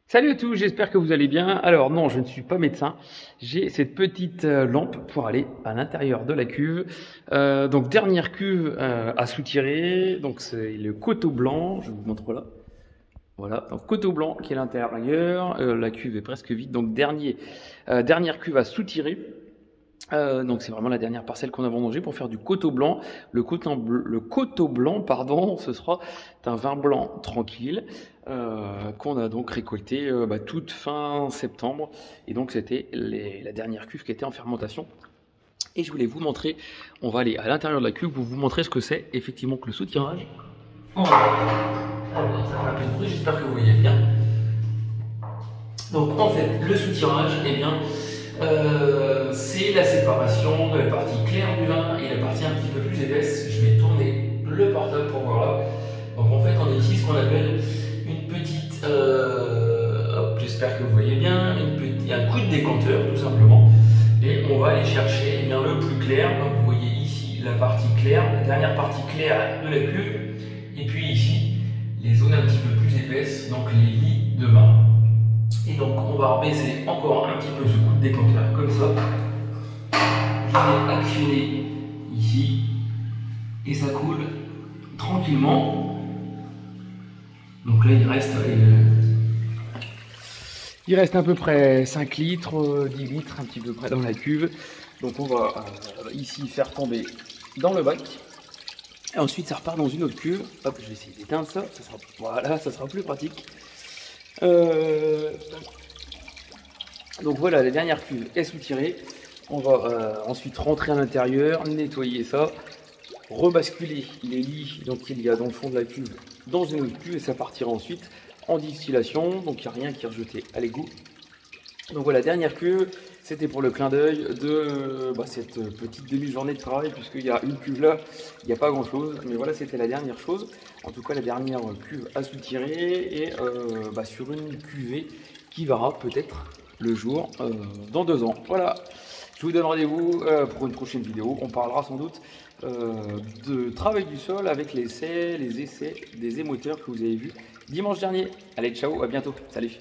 Salut à tous, j'espère que vous allez bien. Alors non, je ne suis pas médecin. J'ai cette petite lampe pour aller à l'intérieur de la cuve. Donc dernière cuve à soutirer. Donc c'est le coteau blanc. Je vous montre là. Voilà, donc coteau blanc qui est à l'intérieur. La cuve est presque vide. Donc dernière cuve à soutirer. Donc c'est vraiment la dernière parcelle qu'on a vendangée pour faire du coteau blanc. Le coteau blanc, pardon, ce sera un vin blanc tranquille qu'on a donc récolté toute fin septembre. Et donc c'était la dernière cuve qui était en fermentation. Et je voulais vous montrer, on va aller à l'intérieur de la cuve pour vous montrer ce que c'est effectivement que le soutirage. Alors, ça fait un peu de bruit, j'espère que vous voyez bien. Donc en fait, le soutirage, eh bien, c'est la séparation de la partie claire du vin et la partie un petit peu plus épaisse. Je vais tourner le portable pour voir là. Donc en fait, on a ici ce qu'on appelle une petite, hop, j'espère que vous voyez bien, un coup de décanteur tout simplement. Et on va aller chercher bien, le plus clair. Donc vous voyez ici la partie claire, la dernière partie claire de la cuve. Et puis ici, les zones un petit peu plus épaisses, donc les lits de vin. Et donc on va rebaisser encore un petit peu ce coup de décanteur comme ça. Je vais actionner ici et ça coule tranquillement. Donc là il reste à peu près 5 litres, 10 litres un petit peu près dans la cuve. Donc on va ici faire tomber dans le bac. Et ensuite ça repart dans une autre cuve. Hop, je vais essayer d'éteindre ça. Voilà, ça sera plus pratique. Donc voilà, la dernière cuve est soutirée. On va ensuite rentrer à l'intérieur, nettoyer ça, rebasculer les lits qu'il y a dans le fond de la cuve dans une autre cuve et ça partira ensuite en distillation. Donc il n'y a rien qui est rejeté à l'égout. Donc voilà, dernière cuve, c'était pour le clin d'œil de cette petite demi-journée de travail, puisqu'il y a une cuve là, il n'y a pas grand chose, mais voilà, c'était la dernière chose, en tout cas la dernière cuve à soutirer, et sur une cuvée qui verra peut-être le jour dans 2 ans. Voilà, je vous donne rendez-vous pour une prochaine vidéo, on parlera sans doute de travail du sol avec les essais des émetteurs que vous avez vus dimanche dernier. Allez, ciao, à bientôt, salut.